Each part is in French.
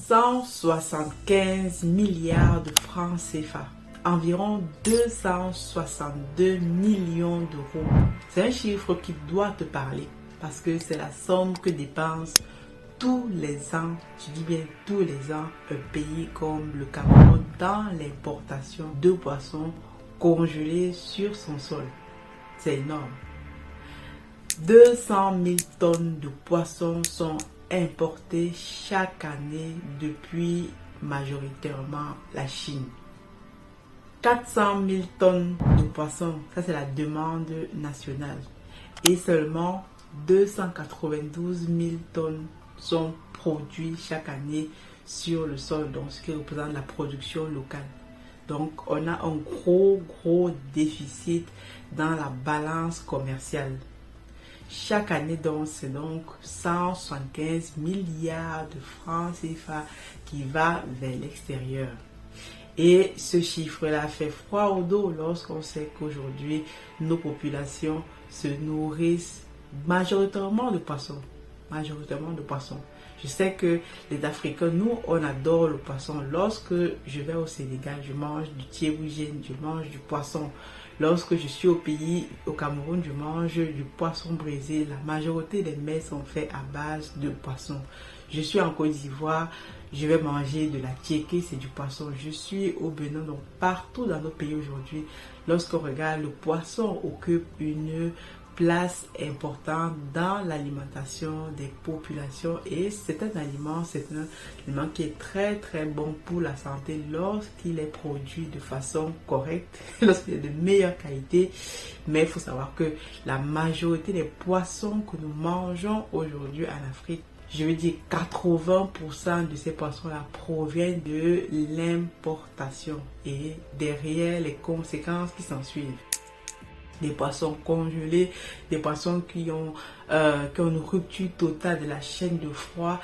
175 milliards de francs CFA, environ 262 millions d'euros. C'est un chiffre qui doit te parler parce que c'est la somme que dépense tous les ans, je dis bien tous les ans, un pays comme le Cameroun dans l'importation de poissons congelés sur son sol. C'est énorme. 200 000 tonnes de poissons sont importées chaque année depuis majoritairement la Chine. 400 000 tonnes de poissons, ça c'est la demande nationale. Et seulement 292 000 tonnes sont produits chaque année sur le sol, donc ce qui représente la production locale. Donc on a un gros déficit dans la balance commerciale. Chaque année donc c'est donc 175 milliards de francs CFA qui va vers l'extérieur. Et ce chiffre-là fait froid au dos lorsqu'on sait qu'aujourd'hui nos populations se nourrissent majoritairement de poissons. Je sais que les Africains, nous, on adore le poisson. Lorsque je vais au Sénégal, je mange du thiébougène, je mange du poisson. Lorsque je suis au pays, au Cameroun, je mange du poisson brisé. La majorité des mets sont faits à base de poisson. Je suis en Côte d'Ivoire, je vais manger de la tiéké, c'est du poisson. Je suis au Bénin, donc partout dans nos pays aujourd'hui, lorsqu'on regarde, le poisson occupe une place importante dans l'alimentation des populations et c'est un aliment qui est très bon pour la santé lorsqu'il est produit de façon correcte, lorsqu'il est de meilleure qualité. Mais il faut savoir que la majorité des poissons que nous mangeons aujourd'hui en Afrique, je veux dire 80% de ces poissons-là proviennent de l'importation et derrière les conséquences qui s'en suivent. Des poissons congelés, des poissons qui ont une rupture totale de la chaîne de froid.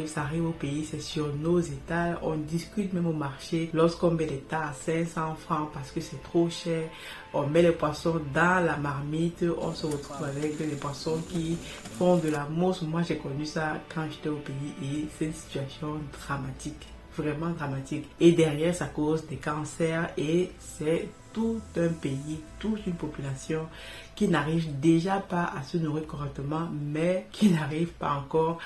Ça arrive au pays, c'est sur nos étals. On discute même au marché. Lorsqu'on met les tas à 500 francs parce que c'est trop cher, on met les poissons dans la marmite. On se retrouve avec des poissons qui font de la mousse. Moi, j'ai connu ça quand j'étais au pays et c'est une situation dramatique. Vraiment dramatique. Et derrière, ça cause des cancers et c'est tout un pays, toute une population qui n'arrive déjà pas à se nourrir correctement, mais qui n'arrive pas encore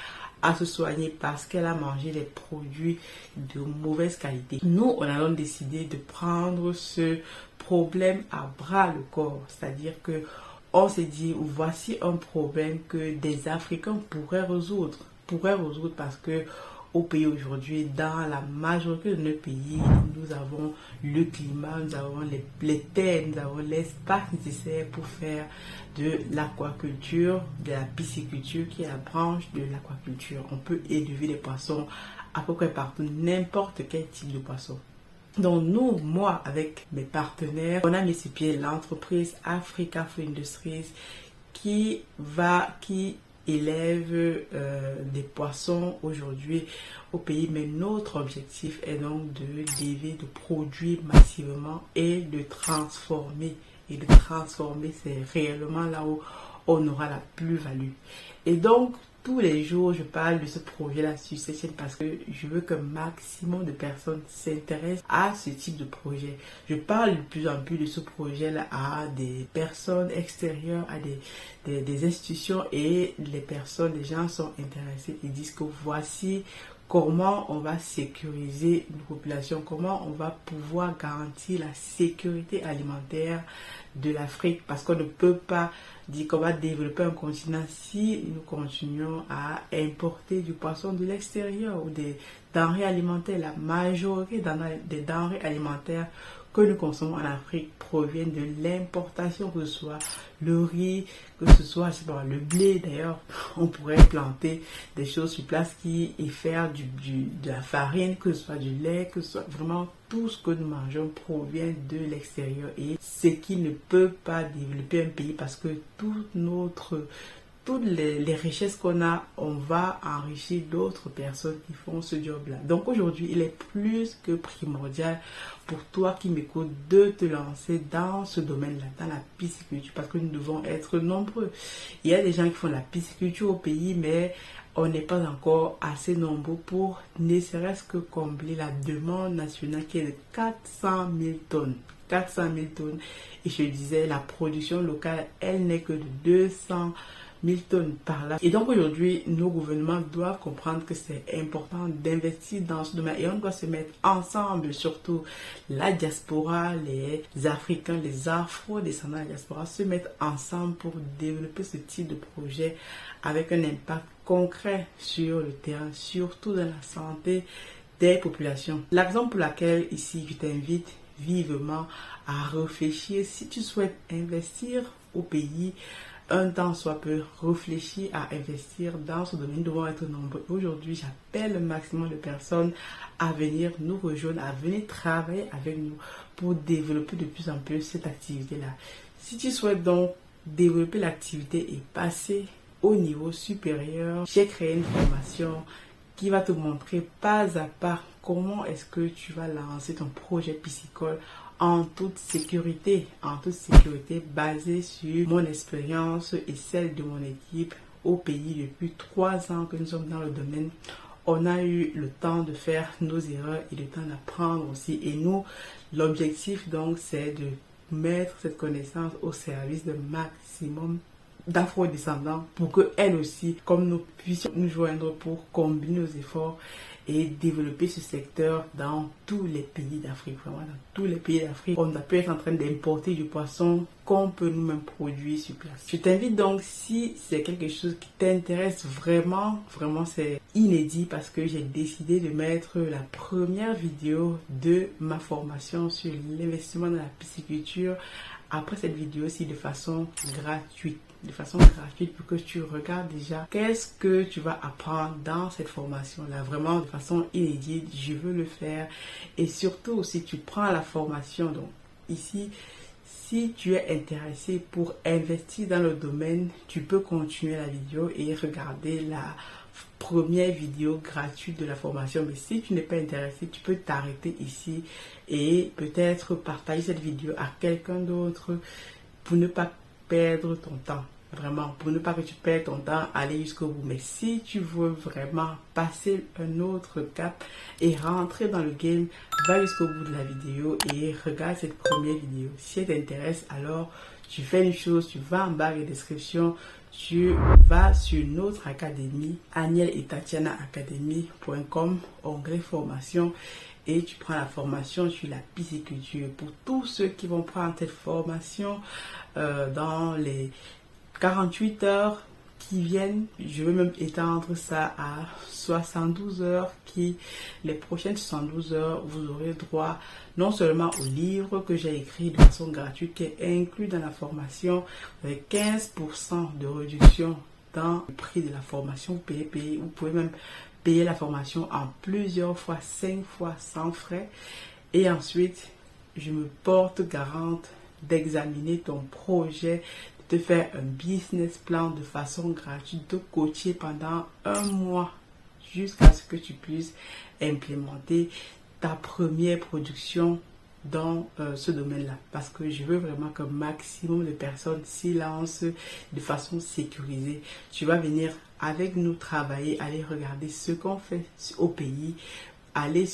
à se soigner parce qu'elle a mangé des produits de mauvaise qualité. Nous, on a donc décidé de prendre ce problème à bras le corps, c'est-à-dire que on s'est dit, voici un problème que des Africains pourraient résoudre parce que au pays aujourd'hui, dans la majorité de nos pays, nous avons le climat, nous avons les terres, nous avons l'espace nécessaire pour faire de l'aquaculture, de la pisciculture qui est la branche de l'aquaculture. On peut élever des poissons à peu près partout, n'importe quel type de poisson. Donc nous, moi, avec mes partenaires, on a mis sur pied l'entreprise Africa Food Industries qui élève des poissons aujourd'hui au pays, mais notre objectif est donc de produire massivement et de transformer. Et de transformer, c'est réellement là où on aura la plus-value. Et donc, tous les jours, je parle de ce projet-là sur cette chaîne parce que je veux qu'un maximum de personnes s'intéressent à ce type de projet. Je parle de plus en plus de ce projet-là à des personnes extérieures, à des institutions et les gens sont intéressés. Ils disent que voici comment on va sécuriser une population, comment on va pouvoir garantir la sécurité alimentaire de l'Afrique parce qu'on ne peut pas dire qu'on va développer un continent si nous continuons à importer du poisson de l'extérieur ou des denrées alimentaires. La majorité des denrées alimentaires que nous consommons en Afrique proviennent de l'importation, que ce soit le riz, que ce soit le blé. D'ailleurs, on pourrait planter des choses sur place et faire de la farine, que ce soit du lait, que ce soit vraiment tout ce que nous mangeons provient de l'extérieur. Et ce qui ne peut pas développer un pays parce que toutes les richesses qu'on a, on va enrichir d'autres personnes qui font ce job-là. Donc aujourd'hui, il est plus que primordial pour toi qui m'écoutes de te lancer dans ce domaine-là, dans la pisciculture, parce que nous devons être nombreux. Il y a des gens qui font la pisciculture au pays, mais on n'est pas encore assez nombreux pour ne serait-ce que combler la demande nationale qui est de 400 000 tonnes. 400 000 tonnes. Et je disais, la production locale, elle n'est que de 200 000 tonnes par là. Et donc aujourd'hui, nos gouvernements doivent comprendre que c'est important d'investir dans ce domaine. Et on doit se mettre ensemble, surtout la diaspora, les Africains, les Afro-descendants de la diaspora, se mettre ensemble pour développer ce type de projet avec un impact concret sur le terrain, surtout dans la santé des populations. La raison pour laquelle ici je t'invite vivement à réfléchir, si tu souhaites investir au pays, un temps soit peu, réfléchir à investir dans ce domaine. Nous devons être nombreux. Aujourd'hui, j'appelle le maximum de personnes à venir nous rejoindre, à venir travailler avec nous pour développer de plus en plus cette activité-là. Si tu souhaites donc développer l'activité et passer au niveau supérieur, j'ai créé une formation qui va te montrer pas à pas comment est-ce que tu vas lancer ton projet piscicole en toute sécurité basée sur mon expérience et celle de mon équipe au pays depuis 3 ans que nous sommes dans le domaine. On a eu le temps de faire nos erreurs et le temps d'apprendre aussi. Et nous, l'objectif donc, c'est de mettre cette connaissance au service de maximum d'afro-descendants pour que elles aussi, comme nous, puissions nous joindre pour combiner nos efforts et développer ce secteur dans tous les pays d'Afrique. Vraiment, dans tous les pays d'Afrique, on a pu être en train d'importer du poisson qu'on peut nous-mêmes produire sur place. Je t'invite donc, si c'est quelque chose qui t'intéresse vraiment, c'est inédit parce que j'ai décidé de mettre la première vidéo de ma formation sur l'investissement dans la pisciculture après cette vidéo-ci de façon gratuite. Pour que tu regardes déjà qu'est-ce que tu vas apprendre dans cette formation-là, vraiment de façon inédite. Je veux le faire. Et surtout, si tu prends la formation, donc ici, si tu es intéressé pour investir dans le domaine, tu peux continuer la vidéo et regarder la première vidéo gratuite de la formation. Mais si tu n'es pas intéressé, tu peux t'arrêter ici et peut-être partager cette vidéo à quelqu'un d'autre pour ne pas perdre ton temps. Vraiment, pour ne pas que tu perdes ton temps, aller jusqu'au bout. Mais si tu veux vraiment passer un autre cap et rentrer dans le game, va jusqu'au bout de la vidéo et regarde cette première vidéo. Si elle t'intéresse, alors tu fais une chose, tu vas en bas de la description, tu vas sur notre académie, Aniel et Tatiana Academy.com, onglet formation, et tu prends la formation sur la pisciculture. Pour tous ceux qui vont prendre cette formation dans les 48 heures qui viennent, je vais même étendre ça à 72 heures, les prochaines 72 heures, vous aurez droit non seulement au livre que j'ai écrit de façon gratuite, qui est inclus dans la formation, avec 15% de réduction dans le prix de la formation. Vous pouvez même payer la formation en plusieurs fois, 5 fois sans frais. Et ensuite, je me porte garante d'examiner ton projet, de faire un business plan de façon gratuite, de coacher pendant 1 mois jusqu'à ce que tu puisses implémenter ta première production dans ce domaine-là. Parce que je veux vraiment qu'un maximum de personnes s'y lancent de façon sécurisée. Tu vas venir avec nous travailler, aller regarder ce qu'on fait au pays, aller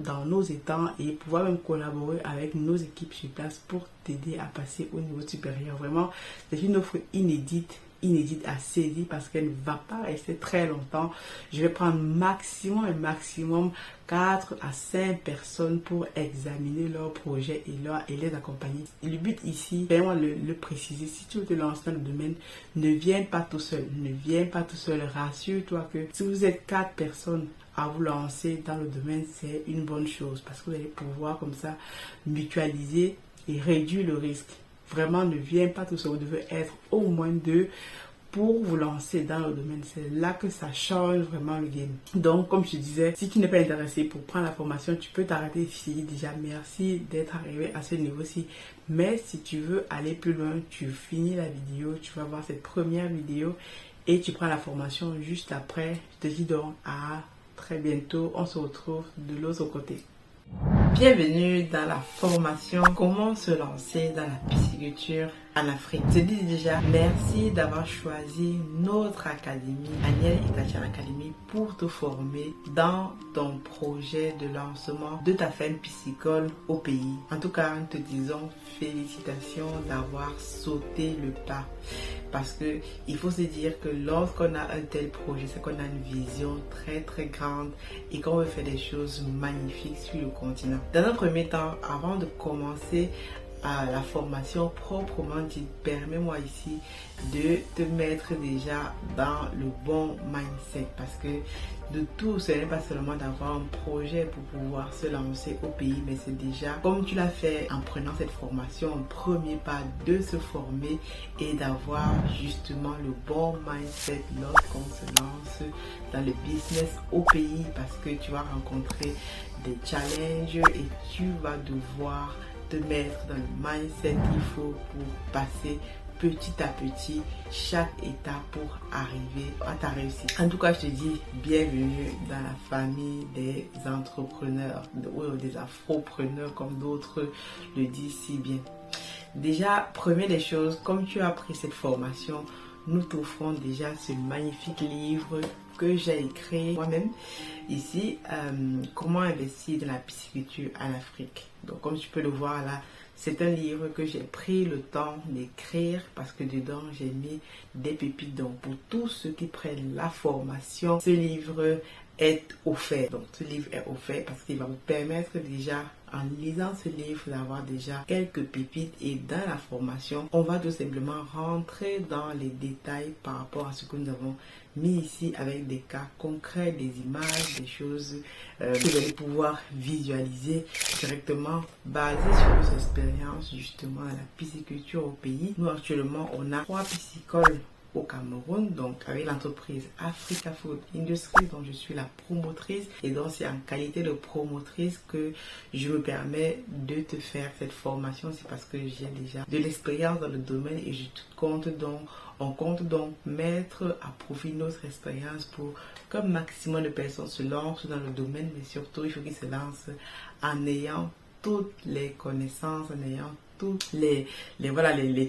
dans nos étangs et pouvoir même collaborer avec nos équipes sur place pour t'aider à passer au niveau supérieur. Vraiment, c'est une offre inédite à saisir parce qu'elle ne va pas rester très longtemps. Je vais prendre maximum 4 à 5 personnes pour examiner leur projet et les accompagner. Et le but ici, vraiment le préciser, si tu veux te lancer dans le domaine, ne viens pas tout seul. Rassure-toi que si vous êtes 4 personnes à vous lancer dans le domaine, c'est une bonne chose parce que vous allez pouvoir comme ça mutualiser et réduire le risque. Vraiment, ne viens pas tout seul, vous devez être au moins 2 pour vous lancer dans le domaine. C'est là que ça change vraiment le game. Donc, comme je te disais, si tu n'es pas intéressé pour prendre la formation, tu peux t'arrêter ici. Déjà, merci d'être arrivé à ce niveau-ci. Mais si tu veux aller plus loin, tu finis la vidéo, tu vas voir cette première vidéo et tu prends la formation juste après. Je te dis donc à très bientôt. On se retrouve de l'autre côté. Bienvenue dans la formation Comment se lancer dans la pisciculture en Afrique. Je te dis déjà merci d'avoir choisi notre académie, Aniel Itachian Academy, pour te former dans ton projet de lancement de ta ferme piscicole au pays. En tout cas, nous te disons félicitations d'avoir sauté le pas. Parce que il faut se dire que lorsqu'on a un tel projet, c'est qu'on a une vision très grande et qu'on veut faire des choses magnifiques sur le continent. Dans un premier temps, avant de commencer à la formation proprement dite, permets-moi ici de te mettre déjà dans le bon mindset, parce que de tout, ce n'est pas seulement d'avoir un projet pour pouvoir se lancer au pays, mais c'est déjà, comme tu l'as fait en prenant cette formation, un premier pas de se former et d'avoir justement le bon mindset lorsqu'on se lance dans le business au pays, parce que tu vas rencontrer des challenges et tu vas devoir te mettre dans le mindset qu'il faut pour passer petit à petit chaque étape pour arriver à ta réussite. En tout cas, je te dis bienvenue dans la famille des entrepreneurs ou des afropreneurs comme d'autres le disent si bien. Déjà, première des choses, comme tu as pris cette formation, nous t'offrons déjà ce magnifique livre que j'ai écrit moi-même ici, comment investir dans la pisciculture en Afrique. Donc comme tu peux le voir là, c'est un livre que j'ai pris le temps d'écrire parce que dedans j'ai mis des pépites. Donc pour tous ceux qui prennent la formation, ce livre est offert. Donc ce livre est offert parce qu'il va vous permettre déjà, en lisant ce livre, d'avoir déjà quelques pépites. Et dans la formation, on va tout simplement rentrer dans les détails par rapport à ce que nous avons mis ici, avec des cas concrets, des images, des choses que vous allez pouvoir visualiser directement basées sur vos expériences justement à la pisciculture au pays. Nous actuellement, on a 3 piscicoles au Cameroun, donc avec l'entreprise Africa Food Industries dont je suis la promotrice, et donc c'est en qualité de promotrice que je me permets de te faire cette formation. C'est parce que j'ai déjà de l'expérience dans le domaine et on compte donc mettre à profit notre expérience pour qu'un maximum de personnes se lancent dans le domaine, mais surtout il faut qu'ils se lancent en ayant toutes les connaissances, en ayant tous les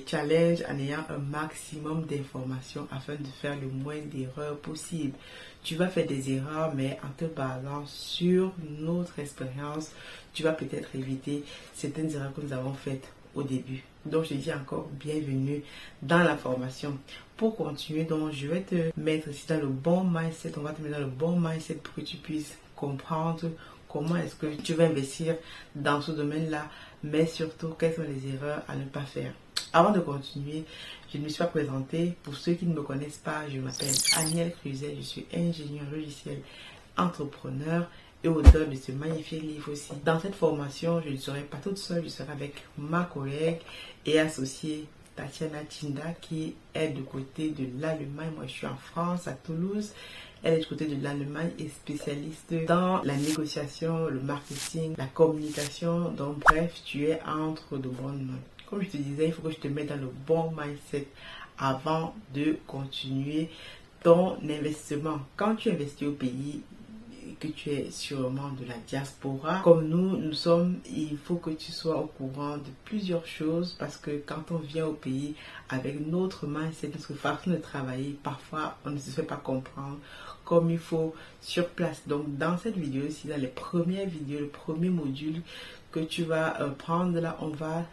challenges, en ayant un maximum d'informations afin de faire le moins d'erreurs possible. Tu vas faire des erreurs, mais en te basant sur notre expérience, tu vas peut-être éviter certaines erreurs que nous avons faites au début. Donc je dis encore bienvenue dans la formation. Pour continuer, donc je vais te mettre ici dans le bon mindset, on va te mettre dans le bon mindset pour que tu puisses comprendre comment est-ce que tu vas investir dans ce domaine-là, mais surtout quelles sont les erreurs à ne pas faire. Avant de continuer, je ne me suis pas présentée. Pour ceux qui ne me connaissent pas, je m'appelle Aniel Cruzet, je suis ingénieur logiciel, entrepreneur et auteur de ce magnifique livre aussi. Dans cette formation, je ne serai pas toute seule, je serai avec ma collègue et associée Tatiana Tinda, qui est du côté de l'Allemagne. Moi, je suis en France, à Toulouse. Elle est du côté de l'Allemagne et spécialiste dans la négociation, le marketing, la communication. Donc bref, tu es entre de bonnes mains. Comme je te disais, il faut que je te mette dans le bon mindset avant de continuer ton investissement. Quand tu investis au pays, que tu es sûrement de la diaspora, comme nous sommes, il faut que tu sois au courant de plusieurs choses, parce que quand on vient au pays avec notre mindset, notre façon de travailler, parfois on ne se fait pas comprendre comme il faut sur place. Donc dans cette vidéo ci, dans les premières vidéos, le premier module que tu vas prendre là, on va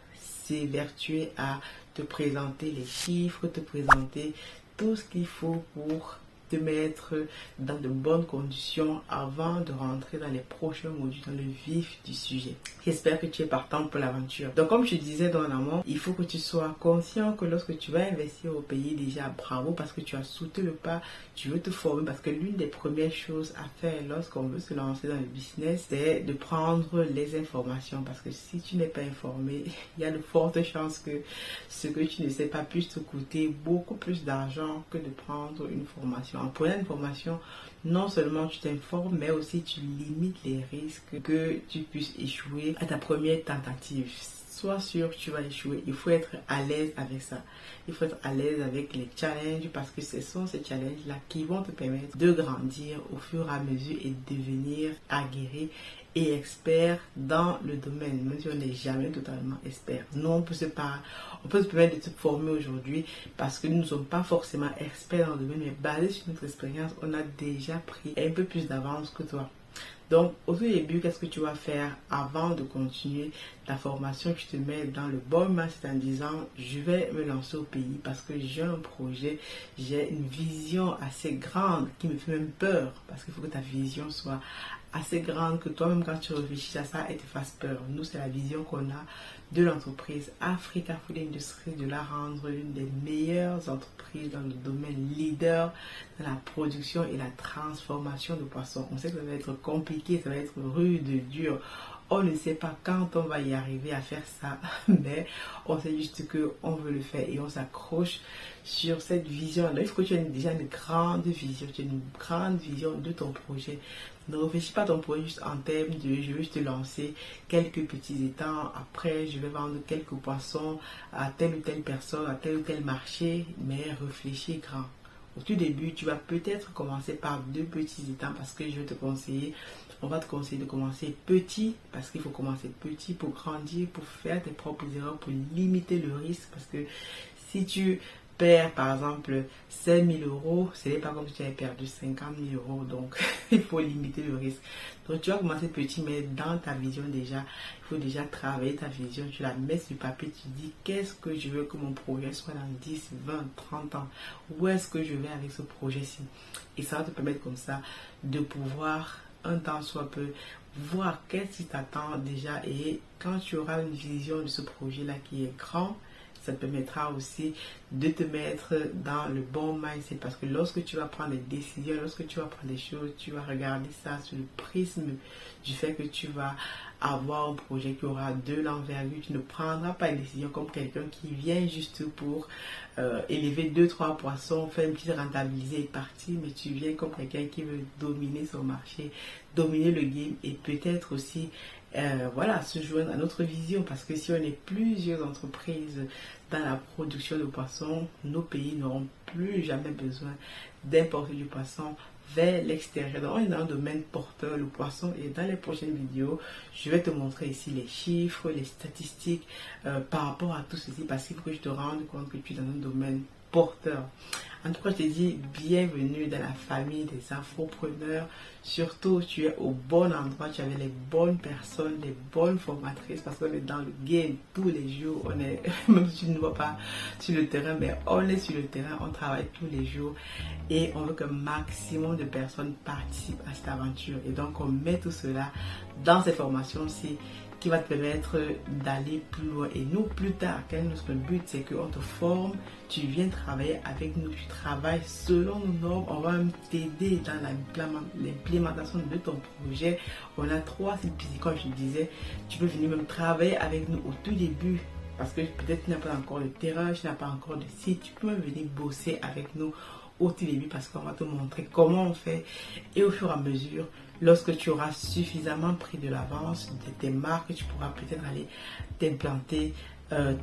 s'évertuer à te présenter les chiffres, te présenter tout ce qu'il faut pour te mettre dans de bonnes conditions avant de rentrer dans les prochains modules, dans le vif du sujet. J'espère que tu es partant pour l'aventure. Donc comme je disais dans l'amont, il faut que tu sois conscient que lorsque tu vas investir au pays, déjà bravo parce que tu as sauté le pas, tu veux te former, parce que l'une des premières choses à faire lorsqu'on veut se lancer dans le business, c'est de prendre les informations, parce que si tu n'es pas informé, il y a de fortes chances que ce que tu ne sais pas puisse te coûter beaucoup plus d'argent que de prendre une formation. En prenant une formation, non seulement tu t'informes, mais aussi tu limites les risques que tu puisses échouer à ta première tentative. sois sûr que tu vas échouer. Il faut être à l'aise avec ça. Il faut être à l'aise avec les challenges parce que ce sont ces challenges-là qui vont te permettre de grandir au fur et à mesure et de devenir aguerri et expert dans le domaine, même si on n'est jamais totalement expert. Non, on peut se permettre de se former aujourd'hui parce que nous ne sommes pas forcément experts dans le domaine, mais basé sur notre expérience, on a déjà pris un peu plus d'avance que toi. Donc, au tout début, qu'est-ce que tu vas faire avant de continuer ta formation? Tu te mets dans le bon mindset en disant, je vais me lancer au pays parce que j'ai un projet, j'ai une vision assez grande qui me fait même peur parce qu'il faut que ta vision soit assez grande que toi-même quand tu réfléchis à ça, elle te fasse peur. Nous, c'est la vision qu'on a de l'entreprise Africa Food Industries, de la rendre l'une des meilleures entreprises dans le domaine leader dans la production et la transformation de poissons. On sait que ça va être compliqué, ça va être rude, dur. On ne sait pas quand on va y arriver à faire ça, mais on sait juste qu'on veut le faire et on s'accroche sur cette vision. Alors, il faut que tu aies déjà une grande vision, tu aies une grande vision de ton projet. Ne réfléchis pas à ton projet juste en termes de je veux juste lancer quelques petits étangs, après je vais vendre quelques poissons à telle ou telle personne, à tel ou tel marché, mais réfléchis grand. Au tout début, tu vas peut-être commencer par 2 petits étangs parce que je vais te conseiller, on va te conseiller de commencer petit parce qu'il faut commencer petit pour grandir, pour faire tes propres erreurs, pour limiter le risque parce que si tu perds par exemple 5 000 euros, ce n'est pas comme si tu avais perdu 50 000 euros, donc il faut limiter le risque. Donc tu vas commencer petit, mais dans ta vision déjà, il faut déjà travailler ta vision, tu la mets sur papier, tu dis qu'est-ce que je veux que mon projet soit dans 10, 20, 30 ans, où est-ce que je vais avec ce projet-ci. Et ça va te permettre comme ça de pouvoir un temps soit peu voir qu'est-ce qui t'attend déjà, et quand tu auras une vision de ce projet-là qui est grand, ça te permettra aussi de te mettre dans le bon mindset parce que lorsque tu vas prendre des décisions, lorsque tu vas prendre des choses, tu vas regarder ça sur le prisme du fait que tu vas avoir un projet qui aura de l'envergure. Tu ne prendras pas une décision comme quelqu'un qui vient juste pour élever 2-3 poissons, faire une petite rentabilité et partir, mais tu viens comme quelqu'un qui veut dominer son marché, dominer le game et peut-être aussi se joindre à notre vision parce que si on est plusieurs entreprises dans la production de poissons, nos pays n'auront plus jamais besoin d'importer du poisson vers l'extérieur. Donc on est dans un domaine porteur, le poisson, et dans les prochaines vidéos, je vais te montrer ici les chiffres, les statistiques par rapport à tout ceci parce qu'il faut que je te rende compte que tu es dans un domaine porteur. En tout cas, je te dis bienvenue dans la famille des infopreneurs. Surtout, tu es au bon endroit, tu avais les bonnes personnes, les bonnes formatrices parce qu'on est dans le game tous les jours. On est, même si tu ne vois pas sur le terrain, mais on est sur le terrain, on travaille tous les jours et on veut qu'un maximum de personnes participent à cette aventure. Et donc, on met tout cela dans ces formations-ci qui va te permettre d'aller plus loin. Et nous, plus tard, quel est notre but? C'est qu'on te forme, tu viens travailler avec nous, tu travailles selon nos normes, on va même t'aider dans l'implémentation de ton projet. On a 3 sites, comme je disais, tu peux venir même travailler avec nous au tout début. Parce que peut-être tu n'as pas encore de terrain, tu n'as pas encore de site, tu peux même venir bosser avec nous au tout début parce qu'on va te montrer comment on fait. Et au fur et à mesure, lorsque tu auras suffisamment pris de l'avance de tes marques, tu pourras peut-être aller t'implanter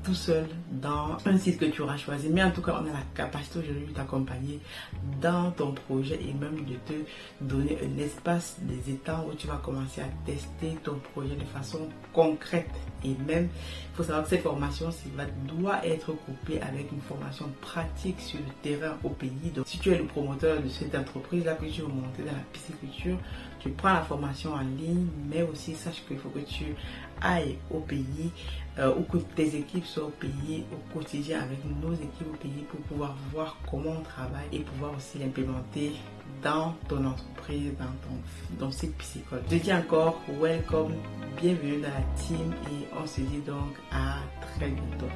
tout seul dans un site que tu auras choisi. Mais en tout cas, on a la capacité aujourd'hui de t'accompagner dans ton projet et même de te donner un espace, des étangs où tu vas commencer à tester ton projet de façon concrète. Et même, il faut savoir que cette formation doit être couplée avec une formation pratique sur le terrain au pays. Donc, si tu es le promoteur de cette entreprise-là que tu veux monter dans la pisciculture, tu prends la formation en ligne, mais aussi sache qu'il faut que tu ailles au pays ou que tes équipes soient au pays au quotidien avec nos équipes au pays pour pouvoir voir comment on travaille et pouvoir aussi l'implémenter dans ton entreprise, dans ton site piscicole. Je te dis encore welcome, bienvenue dans la team et on se dit donc à très bientôt.